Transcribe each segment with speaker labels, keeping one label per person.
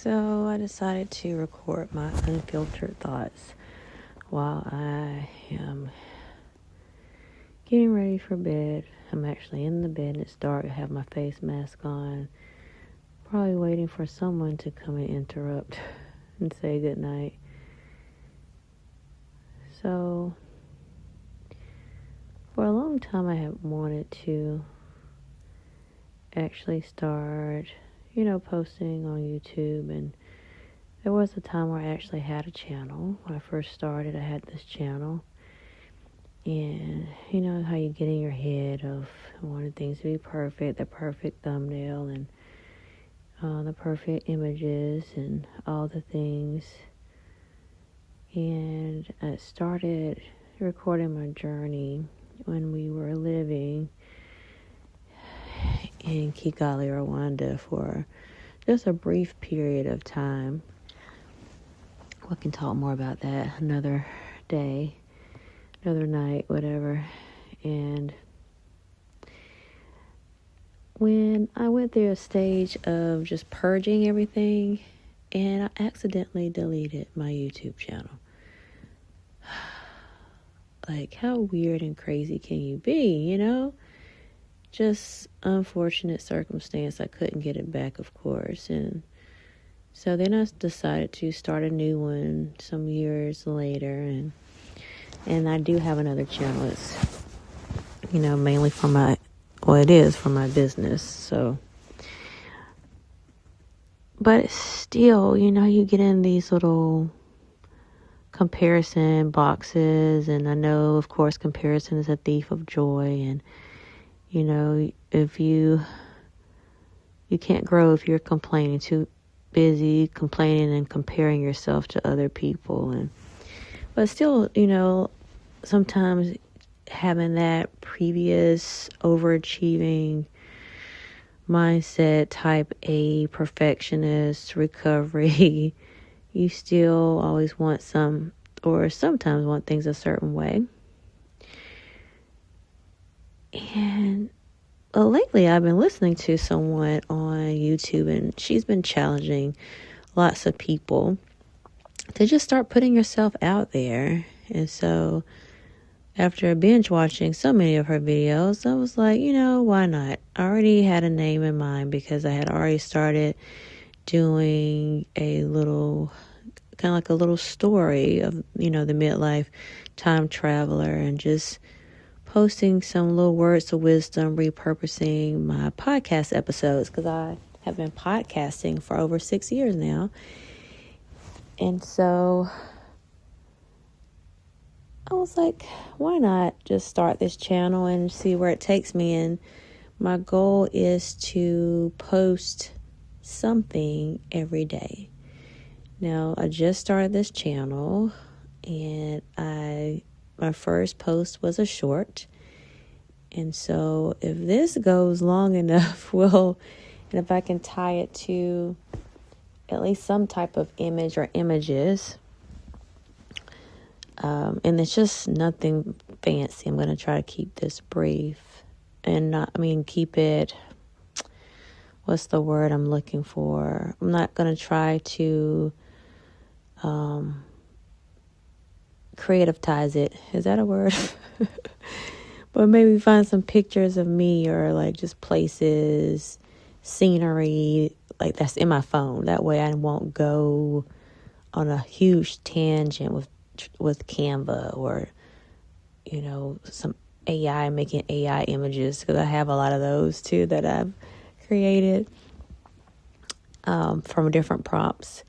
Speaker 1: So I decided to record my unfiltered thoughts while I am getting ready for bed. I'm actually in the bed and it's dark. I have my face mask on, probably waiting for someone to come and interrupt and say goodnight. So for a long time I have wanted to actually start, posting on YouTube, and there was a time where I actually had a channel. When I first started, I had this channel, and you know how you get in your head of wanting things to be perfect, the perfect thumbnail, and the perfect images, and all the things. And I started recording my journey when we were living in Kigali, Rwanda for just a brief period of time. We can talk more about that another day, another night, whatever. And when I went through a stage of just purging everything, and I accidentally deleted my YouTube channel. Like, how weird and crazy can you be, Just unfortunate circumstance. I couldn't get it back, of course. And so then I decided to start a new one some years later. And I do have another channel. It's, mainly for it is for my business. So, but still, you get in these little comparison boxes. And I know, of course, comparison is a thief of joy. And, if you can't grow if you're complaining, too busy complaining and comparing yourself to other people. But still, sometimes having that previous overachieving mindset, type A, perfectionist, recovery, you still always want sometimes want things a certain way. And lately I've been listening to someone on YouTube, and she's been challenging lots of people to just start putting yourself out there. And so after binge watching so many of her videos, I was like, why not? I already had a name in mind because I had already started doing a little, kind of like a little story of, the midlife time traveler, and just posting some little words of wisdom, repurposing my podcast episodes, because I have been podcasting for over 6 years now. And so I was like, why not just start this channel and see where it takes me? And my goal is to post something every day. Now, I just started this channel, and my first post was a short. And so if this goes long enough, and if I can tie it to at least some type of image or images, and it's just nothing fancy. I'm going to try to keep this brief and keep it, what's the word I'm looking for? I'm not going to try to creativize it. Is that a word? But maybe find some pictures of me, or like just places, scenery, like that's in my phone. That way I won't go on a huge tangent with Canva, or, some AI, making AI images, because I have a lot of those too that I've created from different prompts.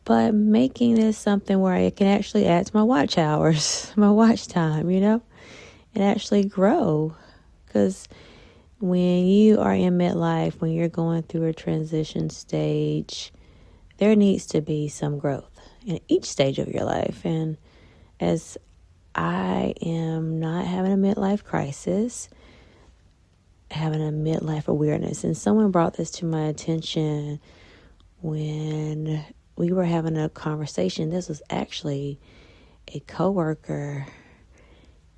Speaker 1: But making this something where I can actually add to my watch hours, my watch time, and actually grow. Because when you are in midlife, when you're going through a transition stage, there needs to be some growth in each stage of your life. And as I am not having a midlife crisis, having a midlife awareness, and someone brought this to my attention when we were having a conversation. This was actually a coworker,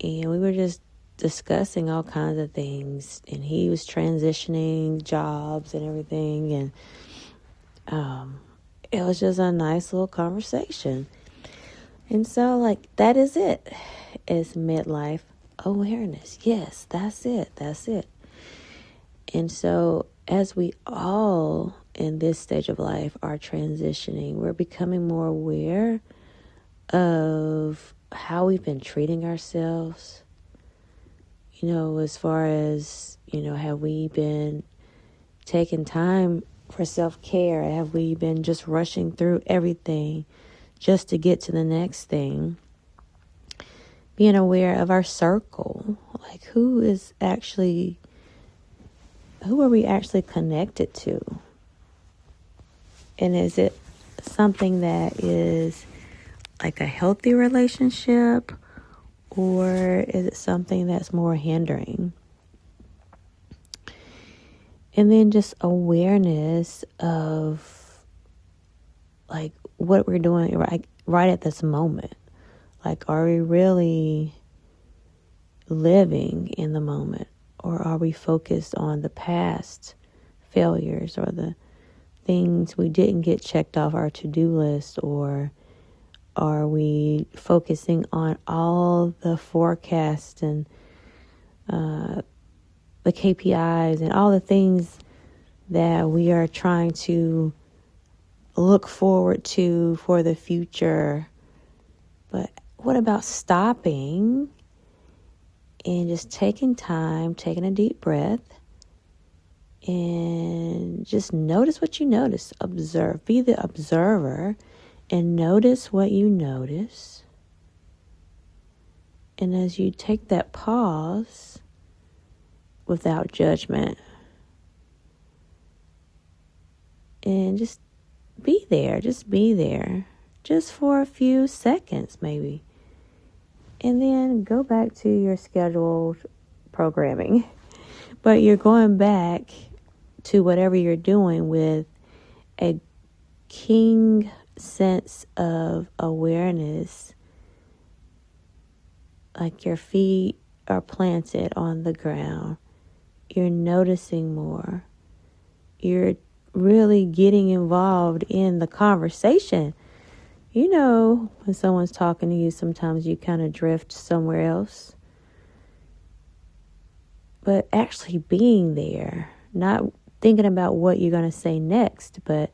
Speaker 1: and we were just discussing all kinds of things, and he was transitioning jobs and everything, it was just a nice little conversation. And so, like, that is it. It's midlife awareness. Yes, that's it. That's it. And so, as we all in this stage of life are transitioning, we're becoming more aware of how we've been treating ourselves. As far as, have we been taking time for self-care? Have we been just rushing through everything just to get to the next thing? Being aware of our circle, like who are we actually connected to? And is it something that is like a healthy relationship, or is it something that's more hindering? And then just awareness of like what we're doing right at this moment. Like, are we really living in the moment? Or are we focused on the past failures or the things we didn't get checked off our to-do list? Or are we focusing on all the forecasts and the KPIs and all the things that we are trying to look forward to for the future? But what about stopping and just taking time, taking a deep breath, and just notice what you notice. Observe. Be the observer and notice what you notice. And as you take that pause without judgment, and just be there, just for a few seconds maybe. And then go back to your scheduled programming. But you're going back to whatever you're doing with a keen sense of awareness. Like your feet are planted on the ground. You're noticing more. You're really getting involved in the conversation. When someone's talking to you, sometimes you kind of drift somewhere else. But actually being there, not thinking about what you're going to say next, but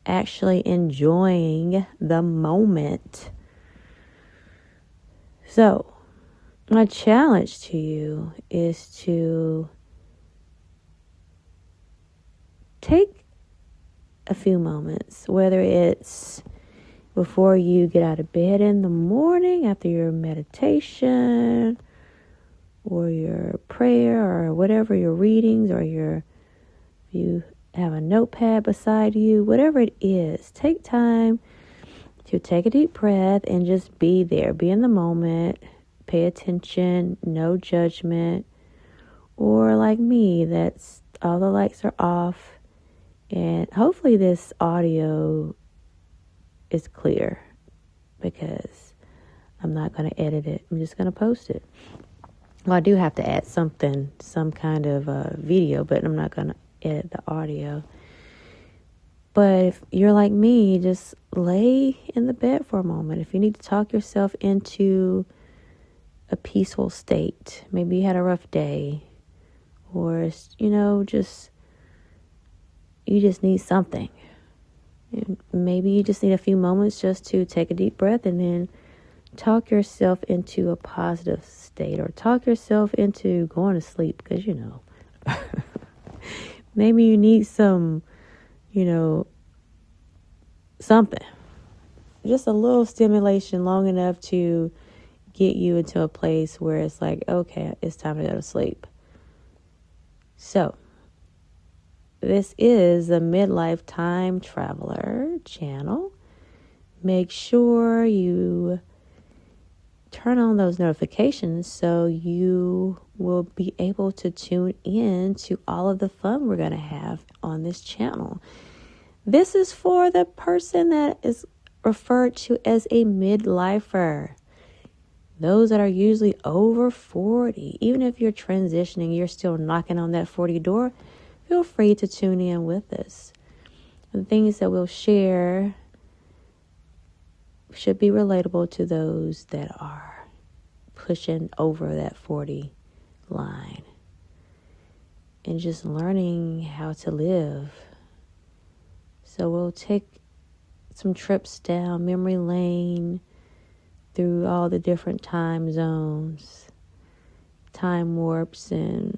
Speaker 1: actually enjoying the moment. So, my challenge to you is to take a few moments, whether it's before you get out of bed in the morning, after your meditation or your prayer or whatever, your readings, or you have a notepad beside you, whatever it is, take time to take a deep breath and just be there. Be in the moment. Pay attention. No judgment. Or like me, that's all the lights are off. And hopefully this audio is clear, because I'm not going to edit it. I'm just going to post it. Well, I do have to add some kind of video, but I'm not going to edit the audio. But if you're like me, just lay in the bed for a moment. If you need to talk yourself into a peaceful state, maybe you had a rough day, or, you just need something. Maybe you just need a few moments just to take a deep breath and then talk yourself into a positive state, or talk yourself into going to sleep, because, maybe you need some, something. Just a little stimulation long enough to get you into a place where it's like, okay, it's time to go to sleep. So, this is the Midlife Time Traveler channel. Make sure you turn on those notifications so you will be able to tune in to all of the fun we're going to have on this channel. This is for the person that is referred to as a midlifer. Those that are usually over 40. Even if you're transitioning, you're still knocking on that 40 door, feel free to tune in with us. the things that we'll share should be relatable to those that are pushing over that 40 line and just learning how to live. So we'll take some trips down memory lane through all the different time zones, time warps, and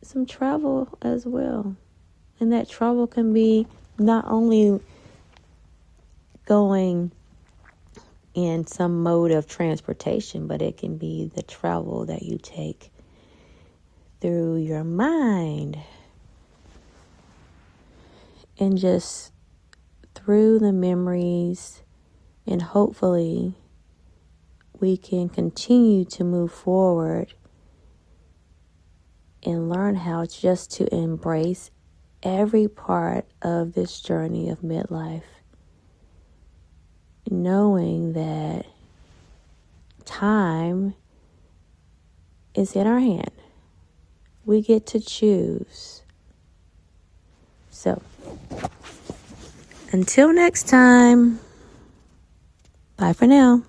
Speaker 1: some travel as well. And that travel can be not only going in some mode of transportation, but it can be the travel that you take through your mind and just through the memories, and hopefully we can continue to move forward and learn how just to embrace every part of this journey of midlife, knowing that time is in our hand. We get to choose. So, until next time, bye for now.